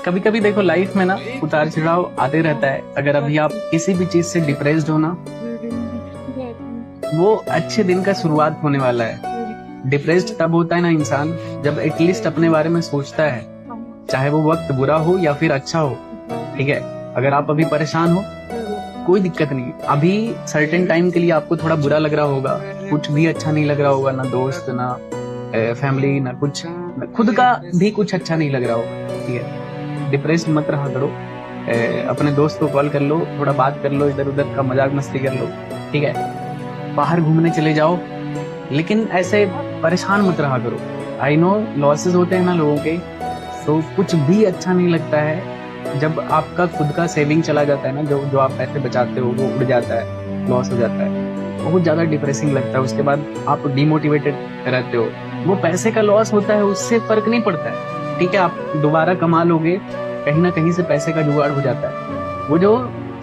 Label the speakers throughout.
Speaker 1: कभी कभी देखो लाइफ में ना उतार चढ़ाव आते रहता है। अगर अभी आप किसी भी चीज से डिप्रेस्ड हो ना, वो अच्छे दिन का शुरुआत होने वाला है। डिप्रेस्ड तब होता है ना इंसान जब एटलीस्ट अपने बारे में सोचता है, चाहे वो वक्त बुरा हो या फिर अच्छा हो। ठीक है, अगर आप अभी परेशान हो कोई दिक्कत नहीं, अभी सर्टेन टाइम के लिए आपको थोड़ा बुरा लग रहा होगा, कुछ भी अच्छा नहीं लग रहा होगा, ना दोस्त ना फैमिली ना कुछ, खुद का भी कुछ अच्छा नहीं लग रहा होगा। ठीक है, डिप्रेस मत रहा करो। अपने दोस्त को कॉल कर लो, थोड़ा बात कर लो, इधर उधर का मजाक मस्ती कर लो। ठीक है, बाहर घूमने चले जाओ, लेकिन ऐसे परेशान मत रहा करो। आई नो लॉसेस होते हैं ना लोगों के, तो कुछ भी अच्छा नहीं लगता है जब आपका खुद का सेविंग चला जाता है ना, जो आप पैसे बचाते हो वो उड़ जाता है, लॉस हो जाता है, बहुत ज्यादा डिप्रेसिंग लगता है। उसके बाद आप डिमोटिवेटेड रहते हो। वो पैसे का लॉस होता है, उससे फर्क नहीं पड़ता है। ठीक है, आप दोबारा कमा लोगे, कहीं ना कहीं से पैसे का जुगाड़ हो जाता है। वो जो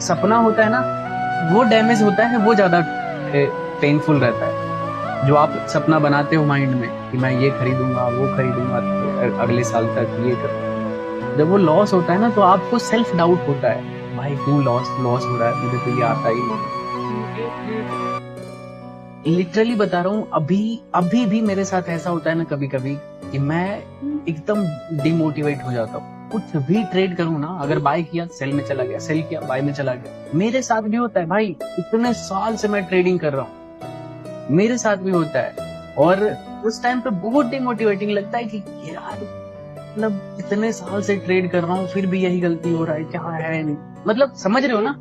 Speaker 1: सपना होता है ना, वो डैमेज होता है, वो ज्यादा पेनफुल रहता है। जो आप सपना बनाते हो माइंड में कि मैं ये खरीदूंगा वो खरीदूंगा अगले साल तक, ये कर, जब वो लॉस होता है ना तो आपको सेल्फ डाउट होता है, भाई क्यों लॉस हो रहा है, मुझे तो ये आता ही नहीं। लिटरली बता रहा हूँ, अभी भी मेरे साथ ऐसा होता है ना कभी कभी कि मैं एकदम डिमोटिवेट हो जाता हूँ। कुछ भी ट्रेड करूँ ना, अगर बाय किया सेल में चला गया, सेल किया बाय में चला गया। मेरे साथ भी होता है भाई, इतने साल से मैं ट्रेडिंग कर रहा हूँ, मेरे साथ भी होता है। और उस टाइम पे बहुत डिमोटिवेटिंग लगता है कि यार मतलब इतने साल से ट्रेड कर रहा हूँ फिर भी यही गलती हो रहा है, क्या है नहीं, मतलब समझ रहे हो ना,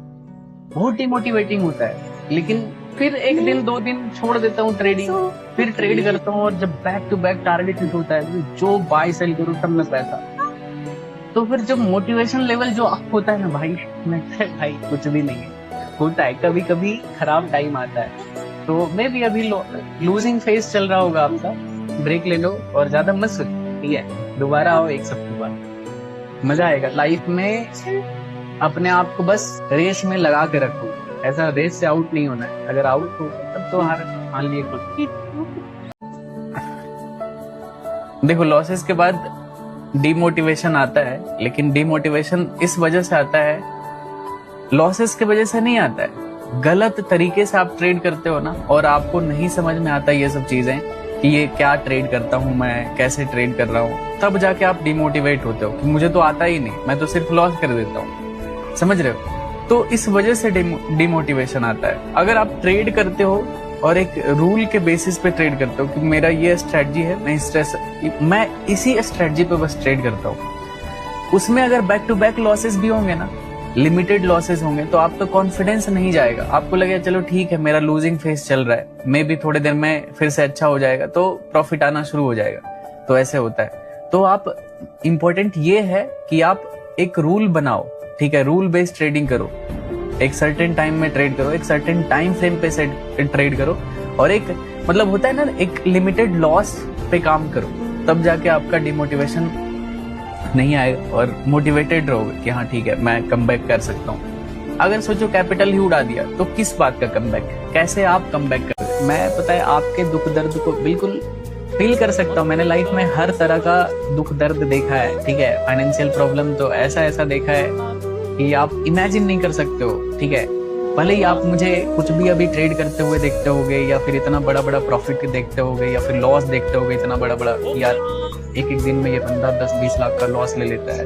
Speaker 1: बहुत डिमोटिवेटिंग होता है। लेकिन फिर एक दिन दो दिन छोड़ देता हूँ ट्रेडिंग, फिर ट्रेड करता हूँ, और जब back to back target hit होता है, जो बाय सेल करूँ सब में पैसा, तो फिर जो मोटिवेशन लेवल जो अप होता है ना भाई, लगता है भाई कुछ भी नहीं है। होता है कभी कभी खराब टाइम आता है, तो मैं भी अभी लूजिंग फेज चल रहा होगा आपका, ब्रेक ले लो और ज्यादा मत सोचो। ठीक है, दोबारा आओ एक सप्ताह बाद, मजा आएगा। लाइफ में अपने आप को बस रेस में लगा के रखो, ऐसा रेस से आउट नहीं होना है। अगर आउट हो तब तो हार मान लिए खुद। देखो लॉसेस के बाद डिमोटिवेशन आता है, लेकिन डिमोटिवेशन इस वजह से आता है, लॉसेस की वजह से नहीं आता है। गलत तरीके से आप ट्रेड करते हो ना, और आपको नहीं समझ में आता ये सब चीजें कि ये क्या ट्रेड करता हूँ मैं, कैसे ट्रेड कर रहा हूँ, तब जाके आप डिमोटिवेट होते हो कि मुझे तो आता ही नहीं, मैं तो सिर्फ लॉस कर देता हूँ। समझ रहे हो? तो इस वजह से डिमोटिवेशन आता है। अगर आप ट्रेड करते हो और एक रूल के बेसिस पे ट्रेड करते हो कि मेरा ये स्ट्रेटजी है, मैं इसी स्ट्रेटजी पे बस ट्रेड करता हूँ, उसमें अगर बैक टू बैक लॉसेस भी होंगे ना, लिमिटेड लॉसेस होंगे, तो आपका कॉन्फिडेंस नहीं जाएगा। आपको लगेगा चलो ठीक है मेरा लूजिंग फेज चल रहा है, मे भी थोड़े देर में फिर से अच्छा हो जाएगा, तो प्रॉफिट आना शुरू हो जाएगा। तो ऐसे होता है। तो आप इम्पोर्टेंट ये है कि आप एक रूल बनाओ। ठीक है, रूल बेस्ड ट्रेडिंग करो, एक सर्टेन टाइम में ट्रेड करो, एक सर्टेन टाइम फ्रेम पे से ट्रेड करो, और एक मतलब होता है ना एक लिमिटेड लॉस पे काम करो, तब जाके आपका डिमोटिवेशन नहीं आएगा और मोटिवेटेड रहोगे कि हाँ ठीक है मैं कमबैक कर सकता हूँ। अगर सोचो कैपिटल ही उड़ा दिया तो किस बात का कमबैक, कैसे आप कमबैक करोगे? मैं पता है आपके दुख दर्द को बिल्कुल फील कर सकता हूँ। मैंने लाइफ में हर तरह का दुख दर्द देखा है। ठीक है, फाइनेंशियल प्रॉब्लम तो ऐसा देखा है कि आप इमेजिन नहीं कर सकते हो। ठीक है, भले ही आप मुझे कुछ भी अभी ट्रेड करते हुए देखते होगे, या फिर इतना बड़ा प्रॉफिट देखते होगे, या फिर लॉस देखते होगे इतना बड़ा, यार एक दिन में ये बंदा 10-20 लाख का लॉस ले लेता है,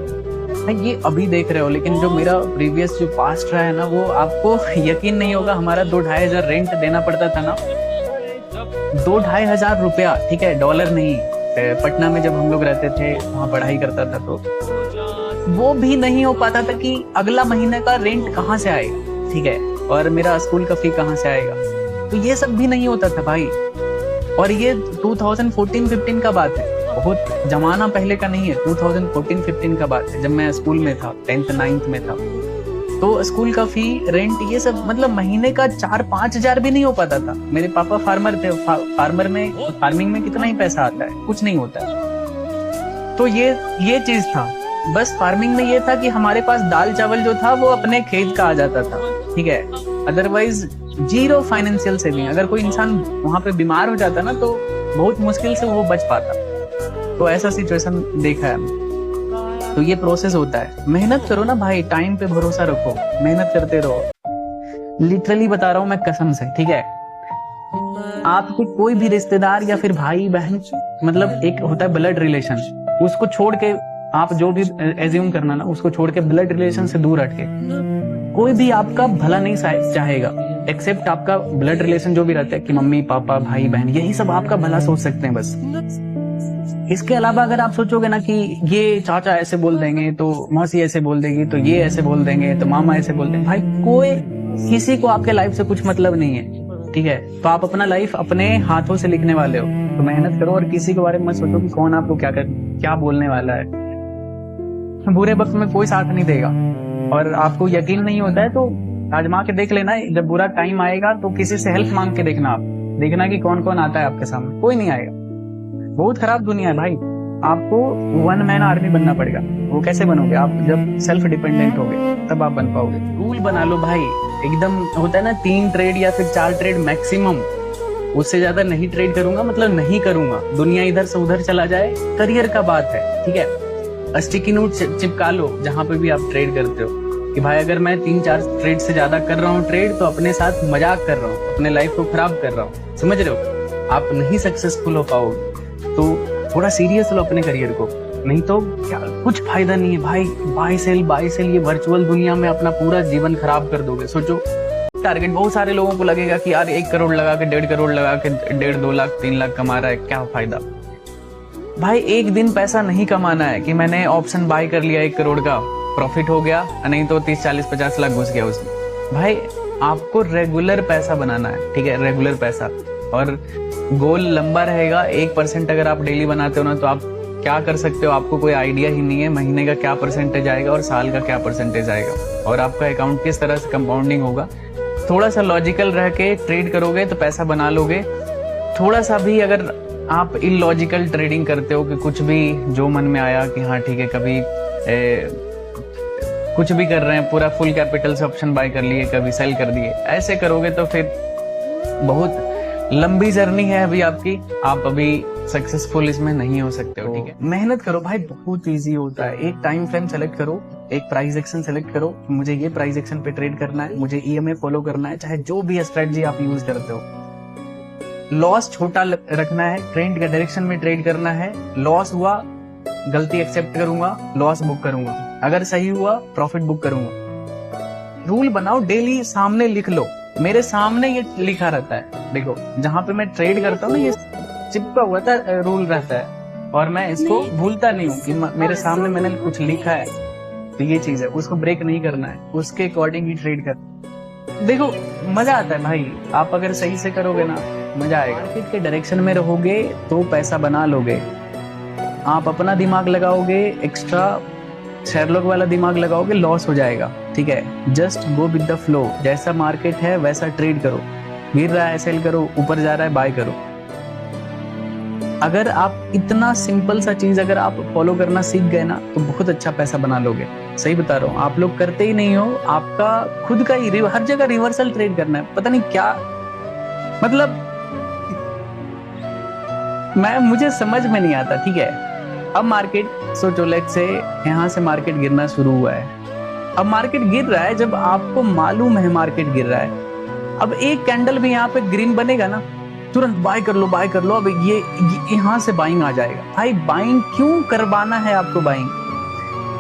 Speaker 1: मैं ये अभी देख रहे हो। लेकिन जो मेरा प्रीवियस जो पास्ट रहा है ना, वो आपको यकीन नहीं होगा। हमारा 2-2.5 हजार रेंट देना पड़ता था ना, 2-2.5 हजार रुपया। ठीक है, डॉलर नहीं। पटना में जब हम लोग रहते थे वहाँ पढ़ाई करता था, तो वो भी नहीं हो पाता था कि अगला महीने का रेंट कहाँ से आएगा। ठीक है, और मेरा स्कूल का फी कहाँ से आएगा, तो ये सब भी नहीं होता था भाई। और ये 2014-15 का बात है, बहुत जमाना पहले का नहीं है, 2014-15 का बात है, जब मैं स्कूल में था, 10th-9th में था। तो स्कूल का फी, रेंट, ये सब मतलब महीने का 4-5 हजार भी नहीं हो पाता था। मेरे पापा फार्मर थे, फार्मिंग में कितना ही पैसा आता है, कुछ नहीं होता है। तो ये चीज था। बस फार्मिंग में ये था कि हमारे पास दाल चावल जो था वो अपने खेत का आ जाता था। ठीक है, अदरवाइज जीरो फाइनेंशियल सेविंग। अगर कोई इंसान वहां पे बीमार हो जाता ना, तो बहुत मुश्किल से वो बच पाता। तो ऐसा सिचुएशन देखा है। तो ये प्रोसेस होता है। मेहनत करो ना भाई, टाइम पे भरोसा रखो, मेहनत करते रहो। लिटरली बता रहा हूँ मैं कसम से, ठीक है। आपके कोई भी रिश्तेदार या फिर भाई बहन, मतलब एक होता है ब्लड रिलेशन, उसको छोड़ के आप जो भी एज्यूम करना ना, उसको छोड़ के ब्लड रिलेशन से दूर हट के कोई भी आपका भला नहीं चाहेगा, एक्सेप्ट आपका ब्लड रिलेशन जो भी रहता है कि मम्मी पापा भाई बहन, यही सब आपका भला सोच सकते हैं बस। इसके अलावा अगर आप सोचोगे ना कि ये चाचा ऐसे बोल देंगे तो मौसी ऐसे बोल देगी, तो ये ऐसे बोल देंगे तो मामा ऐसे बोल देंगे, भाई कोई किसी को आपके लाइफ से कुछ मतलब नहीं है, ठीक है। तो आप अपना लाइफ अपने हाथों से लिखने वाले हो, तो मेहनत करो और किसी के बारे में मत सोचो कि कौन आपको क्या बोलने वाला है। बुरे वक्त में कोई साथ नहीं देगा, और आपको यकीन नहीं होता है तो आजमा के देख लेना। जब बुरा टाइम आएगा तो किसी से हेल्प मांग के देखना, आप देखना कि कौन कौन आता है आपके सामने, कोई नहीं आएगा। बहुत खराब दुनिया है भाई, आपको वन मैन आर्मी बनना पड़ेगा। वो कैसे बनोगे? आप जब सेल्फ डिपेंडेंट होगे तब आप बन पाओगे। रूल बना लो भाई, एकदम होता है ना 3 ट्रेड या फिर 4 ट्रेड मैक्सिमम, उससे ज्यादा नहीं ट्रेड करूंगा, मतलब नहीं करूंगा। दुनिया इधर से उधर चला जाए, करियर का बात है, ठीक है। स्टिकी नोट चिपका लो जहां पे भी आप ट्रेड करते हो कि भाई अगर मैं 3-4 ट्रेड से ज्यादा कर रहा हूँ ट्रेड, तो अपने साथ मजाक कर रहा हूँ, अपने लाइफ को खराब कर रहा हूँ। समझ रहे हो? आप नहीं सक्सेसफुल हो पाओगे, तो थोड़ा सीरियस लो अपने करियर को, नहीं तो क्या कुछ फायदा नहीं है भाई। बाय सेल ये वर्चुअल दुनिया में अपना पूरा जीवन खराब कर दोगे। सोचो टारगेट, बहुत सारे लोगों को लगेगा कि यार 1 करोड़ लगा के 1.5 करोड़ लगा के 1.5-2 लाख 3 लाख कमा रहा है, क्या फायदा भाई। एक दिन पैसा नहीं कमाना है कि मैंने ऑप्शन बाय कर लिया 1 करोड़ का, प्रॉफिट हो गया, नहीं तो 30-40-50 लाख घुस गया उसमें। भाई आपको रेगुलर पैसा बनाना है, ठीक है, रेगुलर पैसा। और गोल लंबा रहेगा। 1% अगर आप डेली बनाते हो ना, तो आप क्या कर सकते हो, आपको कोई आइडिया ही नहीं है। महीने का क्या परसेंटेज आएगा और साल का क्या परसेंटेज आएगा, और आपका अकाउंट किस तरह से कंपाउंडिंग होगा। थोड़ा सा लॉजिकल रह के ट्रेड करोगे तो पैसा बना लोगे। थोड़ा सा भी अगर आप इलॉजिकल ट्रेडिंग करते हो कि कुछ भी जो मन में आया कि हाँ ठीक है, कभी कुछ भी कर रहे हैं, पूरा फुल कैपिटल से ऑप्शन बाय कर लिए, कभी सेल कर दिए, ऐसे करोगे तो फिर बहुत लंबी जर्नी है अभी आपकी, आप अभी सक्सेसफुल इसमें नहीं हो सकते हो, ठीक है। मेहनत करो भाई, बहुत इजी होता है। एक टाइम फ्रेम सेलेक्ट करो, एक प्राइस एक्शन सेलेक्ट करो, मुझे ये प्राइस एक्शन पे ट्रेड करना है, मुझे ईएमए फॉलो करना है, चाहे जो भी स्ट्रेटजी आप यूज करते हो। लॉस छोटा रखना है, ट्रेंड के डायरेक्शन में ट्रेड करना है। लॉस हुआ, गलती एक्सेप्ट करूंगा, लॉस बुक करूंगा, अगर सही हुआ प्रॉफिट बुक करूंगा। रूल बनाओ, डेली सामने लिख लो। मेरे सामने ये लिखा रहता है, देखो जहां पे मैं ट्रेड करता हूँ ना, ये चिपका हुआ था रूल रहता है, और मैं इसको भूलता नहीं हूँ कि मेरे सामने मैंने कुछ लिखा है, तो ये चीज है, उसको ब्रेक नहीं करना है, उसके अकॉर्डिंग ही ट्रेड कर। देखो मजा आता है भाई, आप अगर सही से करोगे ना, मजा आएगा। मार्केट के डायरेक्शन में रहोगे तो पैसा बना लोगे। आप अपना दिमाग लगाओगे, एक्स्ट्रा शेरलॉक वाला दिमाग लगाओगे, लॉस हो जाएगा, ठीक है। Just go with the flow, जैसा मार्केट है वैसा ट्रेड करो। गिर रहा है सेल करो, ऊपर जा रहा है बाय करो। अगर आप इतना सिंपल सा चीज अगर आप फॉलो करना सीख गए ना, तो बहुत अच्छा पैसा बना लोगे। सही बता रहा हूँ, आप लोग करते ही नहीं हो। आपका खुद का ही हर जगह रिवर्सल ट्रेड करना है, पता नहीं क्या, मतलब मुझे समझ में नहीं आता, ठीक है। अब मार्केट सोचो, लेट्स से यहाँ से मार्केट गिरना शुरू हुआ है। अब मार्केट गिर रहा है, जब आपको मालूम है मार्केट गिर रहा है, अब एक कैंडल भी यहाँ पे ग्रीन बनेगा ना, तुरंत बाय कर लो, बाय कर लो। अब ये यहाँ से बाइंग आ जाएगा। भाई बाइंग क्यों करवाना है आपको? बाइंग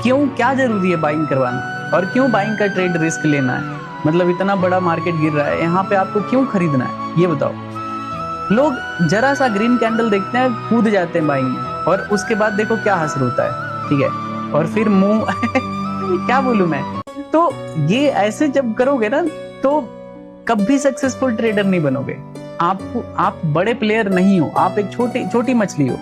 Speaker 1: क्यों, क्या जरूरी है बाइंग करवाना? और क्यों बाइंग का ट्रेड रिस्क लेना है? मतलब इतना बड़ा मार्केट गिर रहा है, यहाँ पे आपको क्यों खरीदना है, ये बताओ। लोग जरा सा ग्रीन कैंडल देखते हैं, कूद जाते हैं बाइंग में, और उसके बाद देखो क्या हसर होता है, ठीक है। और फिर मुंह क्या बोलूं मैं, तो ये ऐसे जब करोगे ना, तो कभी सक्सेसफुल ट्रेडर नहीं बनोगे। आप बड़े प्लेयर नहीं हो, आप एक छोटी मछली हो।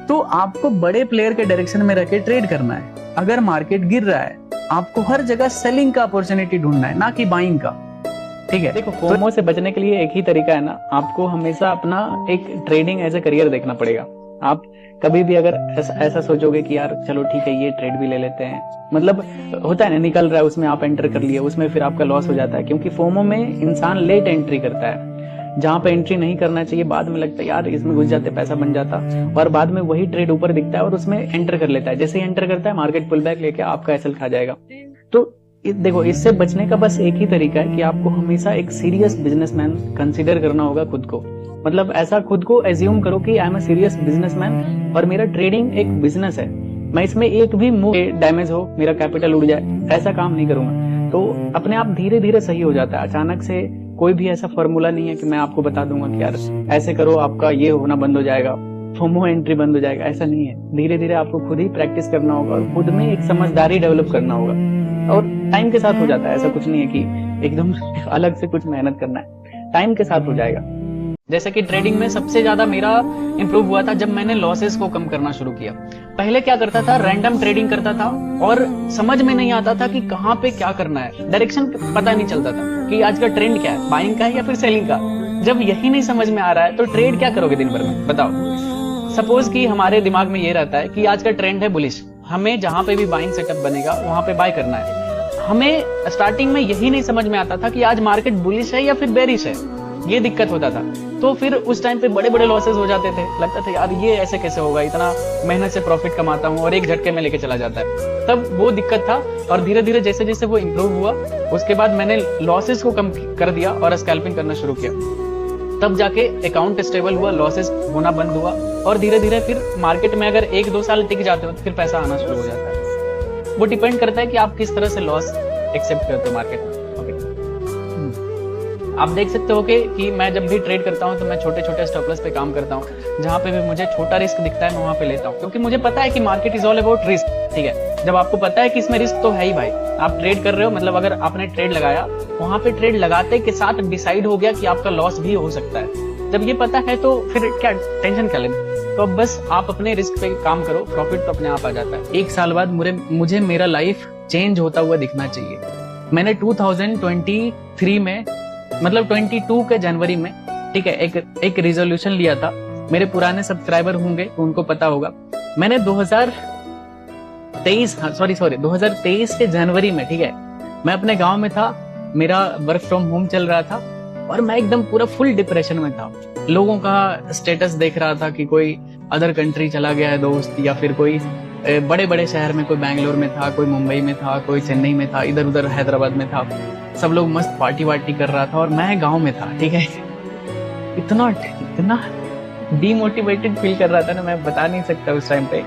Speaker 1: तो आपको बड़े प्लेयर के डायरेक्शन में रख के ट्रेड करना है। अगर मार्केट गिर रहा है, आपको हर जगह सेलिंग का अपॉर्चुनिटी ढूंढना है, ना कि बाइंग का, ठीक है। देखो फोमो से बचने के लिए एक ही तरीका है ना, आपको हमेशा अपना एक ट्रेडिंग एज ए करियर देखना पड़ेगा। आप कभी भी अगर ऐसा सोचोगे कि यार चलो ठीक है ये ट्रेड भी ले लेते हैं, मतलब होता है ना, निकल रहा है उसमें आप एंटर कर लिए, उसमें फिर आपका लॉस हो जाता है, क्योंकि फोमो में इंसान लेट एंट्री करता है।
Speaker 2: जहाँ पे एंट्री नहीं करना चाहिए, बाद में लगता है यार इसमें घुस जाते पैसा बन जाता, और बाद में वही ट्रेड ऊपर दिखता है और उसमें एंटर कर लेता है। जैसे ही एंटर करता है मार्केट पुल बैक लेके आपका एसएल खा जाएगा। तो देखो, इससे बचने का बस एक ही तरीका है कि आपको हमेशा एक सीरियस बिजनेसमैन कंसीडर करना होगा खुद को। मतलब ऐसा खुद को एज्यूम करो कि I am a serious businessman और मेरा ट्रेडिंग एक बिजनेस है, मैं इसमें एक भी मूव डैमेज हो, मेरा कैपिटल उड़ जाए, ऐसा काम नहीं करूंगा। तो अपने आप धीरे धीरे सही हो जाता है। अचानक से कोई भी ऐसा फॉर्मूला नहीं है कि मैं आपको बता दूंगा कि यार ऐसे करो आपका ये होना बंद हो जाएगा, फोमो एंट्री बंद हो जाएगा, ऐसा नहीं है। धीरे धीरे आपको खुद ही प्रैक्टिस करना होगा और खुद में एक समझदारी डेवलप करना होगा, और टाइम के साथ हो जाता है। ऐसा कुछ नहीं है कि एकदम अलग से कुछ मेहनत करना है, टाइम के साथ हो जाएगा। जैसे कि ट्रेडिंग में सबसे ज्यादा मेरा इंप्रूव हुआ था जब मैंने लॉसेस को कम करना शुरू किया। पहले क्या करता था, रैंडम ट्रेडिंग करता था और समझ में नहीं आता था कि कहाँ पे क्या करना है, डायरेक्शन पता नहीं चलता था कि आज का ट्रेंड क्या है, बाइंग का है या फिर सेलिंग का। जब यही नहीं समझ में आ रहा है तो ट्रेड क्या करोगे दिन भर में, बताओ। सपोज कि हमारे दिमाग में ये रहता है कि आज का ट्रेंड है बुलिश, हमें जहां पे भी बाइंग सेटअप बनेगा वहां पे बाय करना है। हमें स्टार्टिंग में यही नहीं समझ में आता था कि आज मार्केट बुलिश है या फिर बेरिश है, ये दिक्कत होता था। तो फिर उस टाइम पे बड़े बड़े लॉसेस हो जाते थे, लगता था यार ये ऐसे कैसे होगा, इतना मेहनत से प्रॉफिट कमाता हूँ और एक झटके में लेके चला जाता है। तब वो दिक्कत था, और धीरे धीरे जैसे जैसे वो इम्प्रूव हुआ उसके बाद मैंने लॉसेस को कम कर दिया और स्कैल्पिंग करना शुरू किया। तब जाके अकाउंट स्टेबल हुआ, लॉसेस होना बंद हुआ, और धीरे धीरे फिर मार्केट में अगर 1-2 साल टिक जाते हो तो फिर पैसा आना शुरू हो जाता है। वो डिपेंड करता है कि आप किस तरह से लॉस एक्सेप्ट करते हो मार्केट में। आप देख सकते हो कि मैं जब भी ट्रेड करता हूं तो मैं छोटे छोटे स्टॉप लॉस पे काम करता हूं। जहां पे भी मुझे छोटा रिस्क दिखता है मैं वहां पे लेता हूं, क्योंकि मुझे पता है कि market is all about risk. ठीक है, जब आपको पता है कि इसमें रिस्क तो है ही भाई, आप ट्रेड कर रहे हो, मतलब अगर आपने ट्रेड लगाया, वहां पे ट्रेड लगाते के साथ डिसाइड हो गया कि आपका लॉस भी हो सकता है। जब ये पता है तो फिर क्या टेंशन क्या लेना। तो अब बस आप अपने रिस्क पे काम करो, प्रॉफिट तो अपने आप आ जाता है। 1 साल बाद मुझे मेरा लाइफ चेंज होता हुआ दिखना चाहिए। मैंने 2023 में, मतलब 22 के जनवरी में, ठीक है, एक रिजोल्यूशन लिया था। मेरे पुराने सब्सक्राइबर होंगे तो उनको पता होगा। मैंने 2023 के जनवरी में, ठीक है, मैं अपने गांव में था, मेरा वर्क फ्रॉम होम चल रहा था और मैं एकदम पूरा फुल डिप्रेशन में था। लोगों का स्टेटस देख रहा था कि कोई अदर कंट्री चला गया है दोस्त, या फिर कोई बड़े बड़े शहर में, कोई बैंगलोर में था, कोई मुंबई में था, कोई चेन्नई में था, इधर उधर हैदराबाद में था। सब लोग मस्त पार्टी वार्टी कर रहा था और मैं गांव में था। ठीक है, इतना डीमोटिवेटेड फील कर रहा था ना, मैं बता नहीं सकता उस टाइम पे।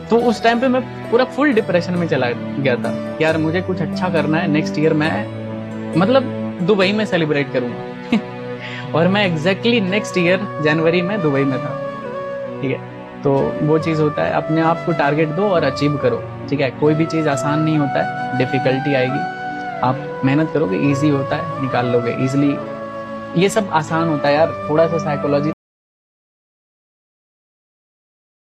Speaker 2: तो उस टाइम पे मैं पूरा फुल डिप्रेशन में चला गया था। यार मुझे कुछ अच्छा करना है, नेक्स्ट ईयर मैं मतलब दुबई में सेलिब्रेट करूंगा और मैं एग्जैक्टली नेक्स्ट ईयर जनवरी में दुबई में था। ठीक है, तो वो चीज होता है, अपने आप को टारगेट दो और अचीव करो। ठीक है, कोई भी चीज आसान नहीं होता है, डिफिकल्टी आएगी, आप मेहनत करोगे, इजी होता है, निकाल लोगे इजिली। ये सब आसान होता है यार, थोड़ा सा साइकोलॉजी